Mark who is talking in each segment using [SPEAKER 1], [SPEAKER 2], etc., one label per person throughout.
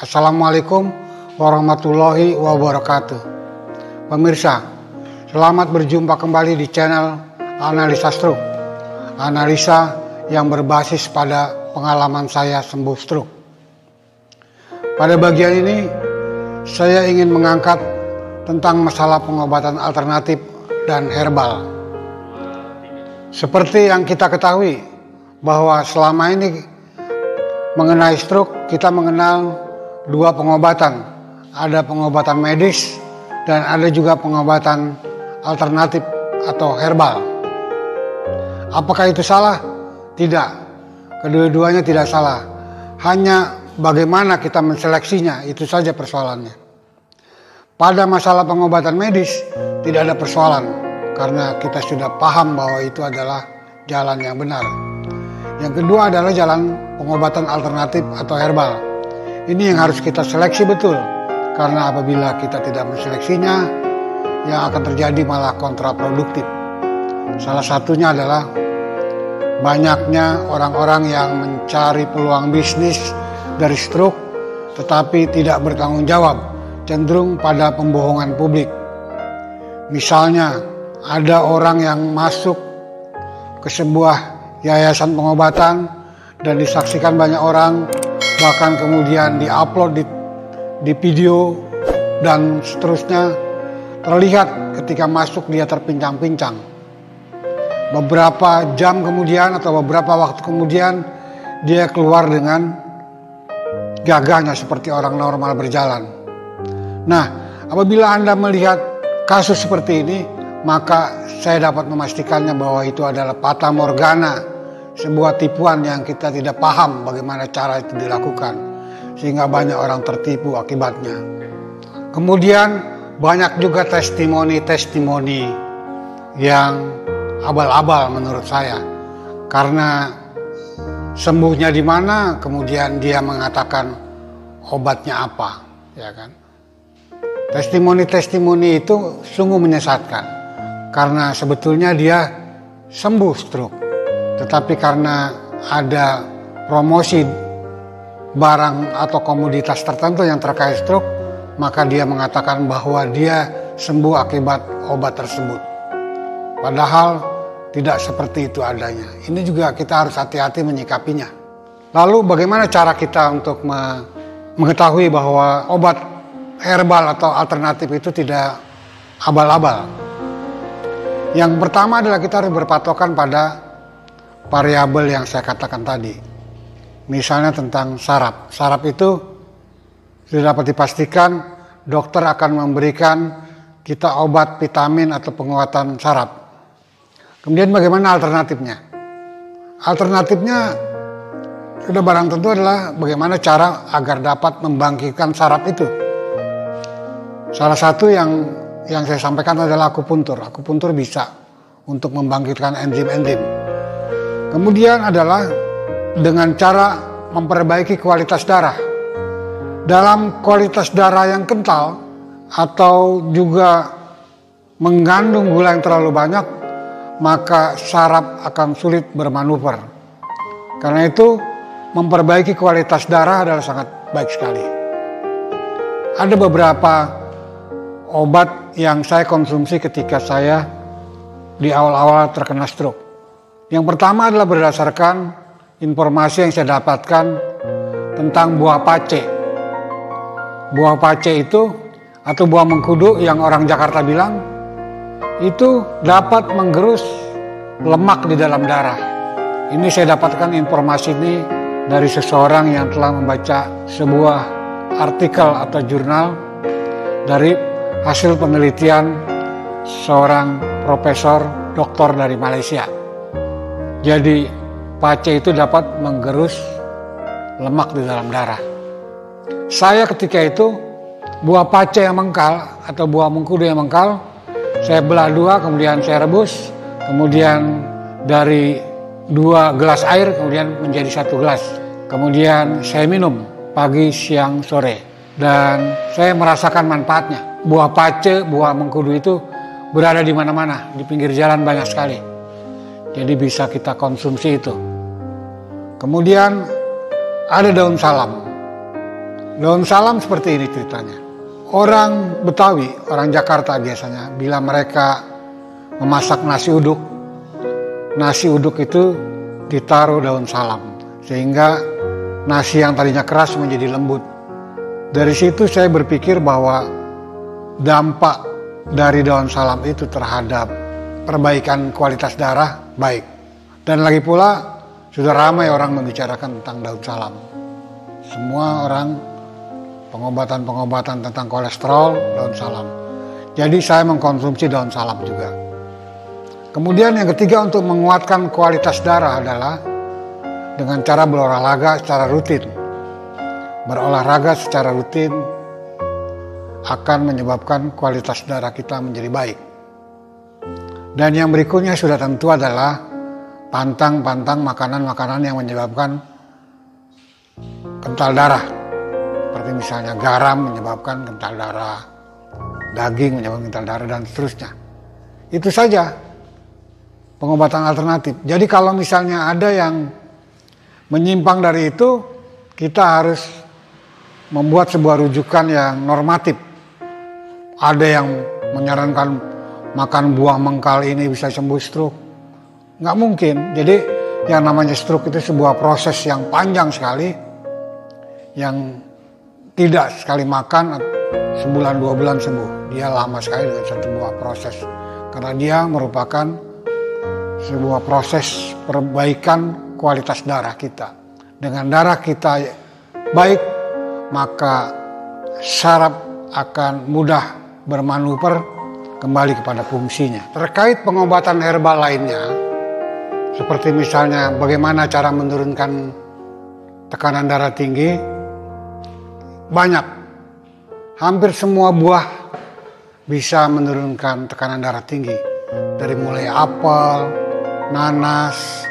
[SPEAKER 1] Assalamualaikum warahmatullahi wabarakatuh. Pemirsa, selamat berjumpa kembali di channel Analisa Stroke. Analisa yang berbasis pada pengalaman saya sembuh stroke. Pada bagian ini, saya ingin mengangkat tentang masalah pengobatan alternatif dan herbal. Seperti yang kita ketahui, bahwa selama ini mengenai stroke, kita mengenal dua pengobatan. Ada pengobatan medis dan ada juga pengobatan alternatif atau herbal. Apakah itu salah? Tidak. Kedua-duanya tidak salah. Hanya bagaimana kita menseleksinya, itu saja persoalannya. Pada masalah pengobatan medis tidak ada persoalan karena kita sudah paham bahwa itu adalah jalan yang benar. Yang kedua adalah jalan pengobatan alternatif atau herbal. Ini yang harus kita seleksi betul, karena apabila kita tidak menseleksinya, yang akan terjadi malah kontraproduktif. Salah satunya adalah banyaknya orang-orang yang mencari peluang bisnis dari stroke, tetapi tidak bertanggung jawab, cenderung pada pembohongan publik. Misalnya, ada orang yang masuk ke sebuah yayasan pengobatan dan disaksikan banyak orang, bahkan kemudian diupload di video dan seterusnya. Terlihat ketika masuk dia terpincang-pincang. Beberapa jam kemudian atau beberapa waktu kemudian dia keluar dengan gagahnya seperti orang normal berjalan. Nah, apabila Anda melihat kasus seperti ini, maka saya dapat memastikannya bahwa itu adalah fata morgana, sebuah tipuan yang kita tidak paham bagaimana cara itu dilakukan, sehingga banyak orang tertipu akibatnya. Kemudian banyak juga testimoni-testimoni yang abal-abal menurut saya, karena sembuhnya di mana, kemudian dia mengatakan obatnya apa, ya kan? Testimoni-testimoni itu sungguh menyesatkan, karena sebetulnya dia sembuh stroke. Tetapi karena ada promosi barang atau komoditas tertentu yang terkait stroke, maka dia mengatakan bahwa dia sembuh akibat obat tersebut. Padahal tidak seperti itu adanya. Ini juga kita harus hati-hati menyikapinya. Lalu bagaimana cara kita untuk mengetahui bahwa obat herbal atau alternatif itu tidak abal-abal? Yang pertama adalah kita harus berpatokan pada variabel yang saya katakan tadi. Misalnya tentang saraf. Saraf itu sudah dapat dipastikan dokter akan memberikan kita obat vitamin atau penguatan saraf. Kemudian bagaimana alternatifnya? Alternatifnya sudah barang tentu adalah bagaimana cara agar dapat membangkitkan saraf itu. Salah satu yang saya sampaikan adalah akupuntur. Akupuntur bisa untuk membangkitkan enzim-enzim. Kemudian adalah dengan cara memperbaiki kualitas darah. Dalam kualitas darah yang kental atau juga mengandung gula yang terlalu banyak, maka saraf akan sulit bermanuver. Karena itu memperbaiki kualitas darah adalah sangat baik sekali. Ada beberapa obat yang saya konsumsi ketika saya di awal-awal terkena stroke. Yang pertama adalah berdasarkan informasi yang saya dapatkan tentang buah pace. Buah pace itu atau buah mengkudu yang orang Jakarta bilang itu dapat menggerus lemak di dalam darah. Ini saya dapatkan informasi ini dari seseorang yang telah membaca sebuah artikel atau jurnal dari hasil penelitian seorang profesor doktor dari Malaysia. Jadi pace itu dapat menggerus lemak di dalam darah. Saya ketika itu buah pace yang mengkal atau buah mengkudu yang mengkal, saya belah dua, kemudian saya rebus, kemudian dari 2 gelas air kemudian menjadi 1 gelas. Kemudian saya minum pagi, siang, sore, dan saya merasakan manfaatnya. Buah pace, buah mengkudu itu berada di mana-mana, di pinggir jalan banyak sekali. Jadi bisa kita konsumsi itu. Kemudian ada daun salam. Daun salam seperti ini ceritanya. Orang Betawi, orang Jakarta biasanya, bila mereka memasak nasi uduk itu ditaruh daun salam. Sehingga nasi yang tadinya keras menjadi lembut. Dari situ saya berpikir bahwa dampak dari daun salam itu terhadap perbaikan kualitas darah baik. Dan lagi pula sudah ramai orang membicarakan tentang daun salam. Semua orang pengobatan tentang kolesterol, daun salam. Jadi saya mengkonsumsi daun salam juga. Kemudian yang ketiga untuk menguatkan kualitas darah adalah dengan cara berolahraga secara rutin. Berolahraga secara rutin akan menyebabkan kualitas darah kita menjadi baik. Dan yang berikutnya sudah tentu adalah pantang makanan-makanan yang menyebabkan kental darah. Seperti misalnya garam menyebabkan kental darah, daging menyebabkan kental darah, dan seterusnya. Itu saja pengobatan alternatif. Jadi kalau misalnya ada yang menyimpang dari itu, kita harus membuat sebuah rujukan yang normatif. Ada yang menyarankan makan buah mengkal ini bisa sembuh stroke. Nggak mungkin. Jadi yang namanya stroke itu sebuah proses yang panjang sekali, yang tidak sekali makan sebulan 2 bulan sembuh. Dia lama sekali dengan satu buah proses, karena dia merupakan sebuah proses perbaikan kualitas darah kita. Dengan darah kita baik, maka saraf akan mudah bermanuver kembali kepada fungsinya. Terkait pengobatan herbal lainnya, seperti misalnya bagaimana cara menurunkan tekanan darah tinggi, banyak. Hampir semua buah bisa menurunkan tekanan darah tinggi. Dari mulai apel, nanas,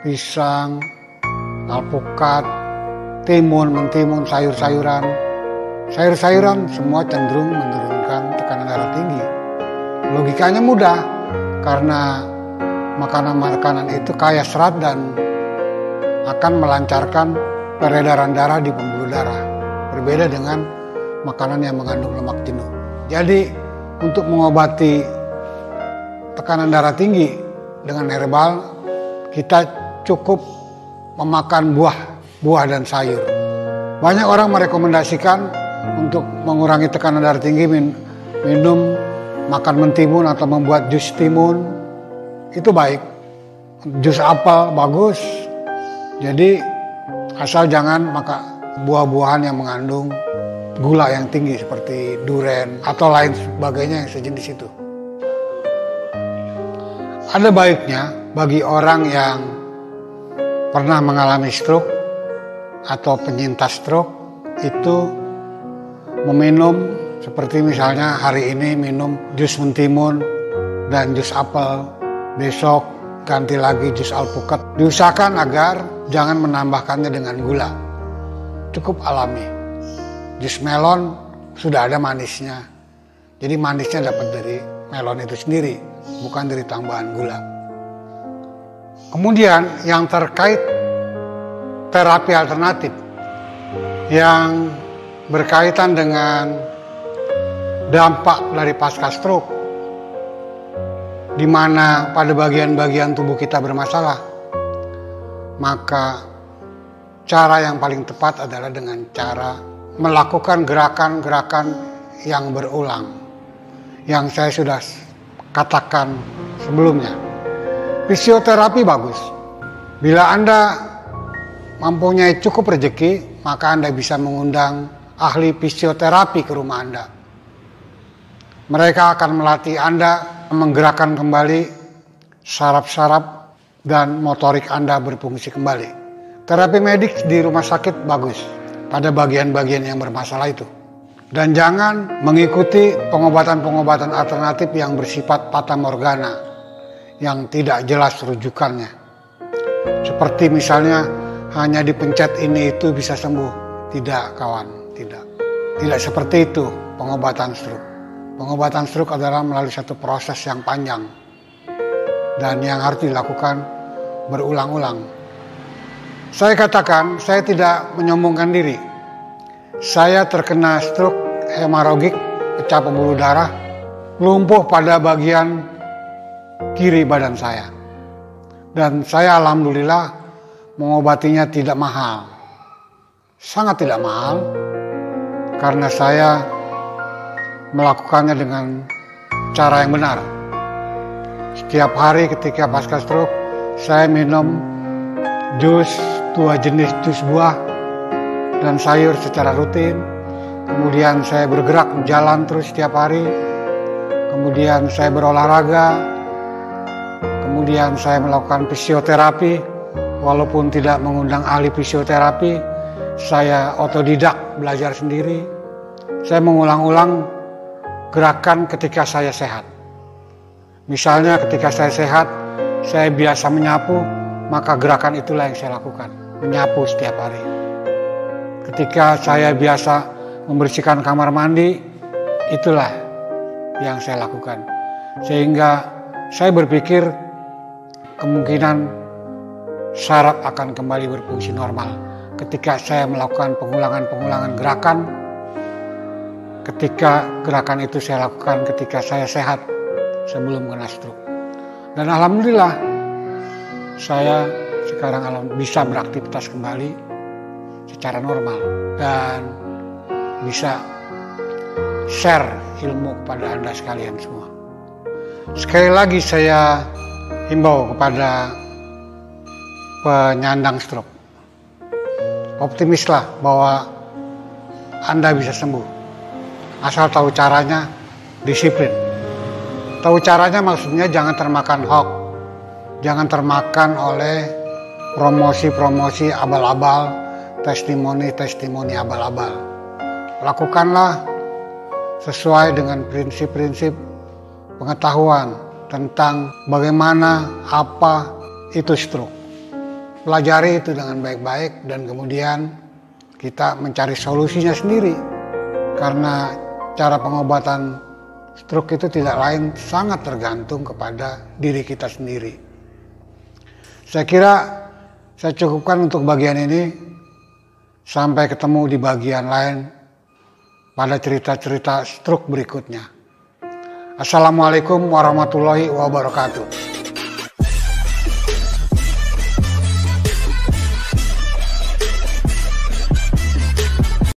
[SPEAKER 1] pisang, alpukat, timun, mentimun, sayur-sayuran. Sayur-sayuran semua cenderung menurunkan tekanan darah tinggi. Logikanya mudah, karena makanan-makanan itu kaya serat dan akan melancarkan peredaran darah di pembuluh darah. Berbeda dengan makanan yang mengandung lemak jenuh. Jadi untuk mengobati tekanan darah tinggi dengan herbal, kita cukup memakan buah dan sayur. Banyak orang merekomendasikan untuk mengurangi tekanan darah tinggi minum, makan mentimun atau membuat jus timun. Itu baik. Jus apel bagus. Jadi asal jangan makan buah-buahan yang mengandung gula yang tinggi seperti duren atau lain sebagainya yang sejenis itu. Ada baiknya bagi orang yang pernah mengalami stroke atau penyintas stroke itu meminum, seperti misalnya hari ini minum jus mentimun dan jus apel, besok ganti lagi jus alpukat. Diusahakan agar jangan menambahkannya dengan gula. Cukup alami. Jus melon sudah ada manisnya. Jadi manisnya dapat dari melon itu sendiri, bukan dari tambahan gula. Kemudian yang terkait terapi alternatif yang berkaitan dengan dampak dari pasca stroke, di mana pada bagian-bagian tubuh kita bermasalah, maka cara yang paling tepat adalah dengan cara melakukan gerakan-gerakan yang berulang, yang saya sudah katakan sebelumnya. Fisioterapi bagus. Bila Anda mempunyai cukup rezeki, maka Anda bisa mengundang ahli fisioterapi ke rumah Anda. Mereka akan melatih Anda menggerakkan kembali saraf-saraf dan motorik Anda berfungsi kembali. Terapi medik di rumah sakit bagus pada bagian-bagian yang bermasalah itu. Dan jangan mengikuti pengobatan-pengobatan alternatif yang bersifat fata morgana, yang tidak jelas rujukannya. Seperti misalnya hanya dipencet ini itu bisa sembuh. Tidak kawan, tidak. Tidak seperti itu pengobatan stroke. Pengobatan stroke adalah melalui satu proses yang panjang dan yang harus dilakukan berulang-ulang. Saya katakan, saya tidak menyombongkan diri. Saya terkena stroke hemoragik, pecah pembuluh darah, lumpuh pada bagian kiri badan saya. Dan saya alhamdulillah mengobatinya tidak mahal. Sangat tidak mahal, karena saya melakukannya dengan cara yang benar. Setiap hari ketika pasca stroke, saya minum jus, 2 jenis jus buah dan sayur secara rutin. Kemudian saya bergerak jalan terus setiap hari. Kemudian saya berolahraga. Kemudian saya melakukan fisioterapi. Walaupun tidak mengundang ahli fisioterapi, saya otodidak belajar sendiri. Saya mengulang-ulang gerakan ketika saya sehat. Misalnya ketika saya sehat, saya biasa menyapu, maka gerakan itulah yang saya lakukan, menyapu setiap hari. Ketika saya biasa membersihkan kamar mandi, itulah yang saya lakukan. Sehingga saya berpikir kemungkinan saraf akan kembali berfungsi normal ketika saya melakukan pengulangan-pengulangan gerakan. Ketika gerakan itu saya lakukan ketika saya sehat sebelum kena stroke. Dan alhamdulillah saya sekarang bisa beraktivitas kembali secara normal dan bisa share ilmu kepada Anda sekalian semua. Sekali lagi saya himbau kepada penyandang stroke, optimislah bahwa Anda bisa sembuh. Asal tahu caranya, disiplin. Tahu caranya maksudnya jangan termakan hoax, jangan termakan oleh promosi-promosi abal-abal, testimoni-testimoni abal-abal. Lakukanlah sesuai dengan prinsip-prinsip pengetahuan tentang bagaimana apa itu stroke. Pelajari itu dengan baik-baik dan kemudian kita mencari solusinya sendiri. Karena cara pengobatan stroke itu tidak lain sangat tergantung kepada diri kita sendiri. Saya kira saya cukupkan untuk bagian ini. Sampai ketemu di bagian lain pada cerita-cerita stroke berikutnya. Assalamualaikum warahmatullahi wabarakatuh.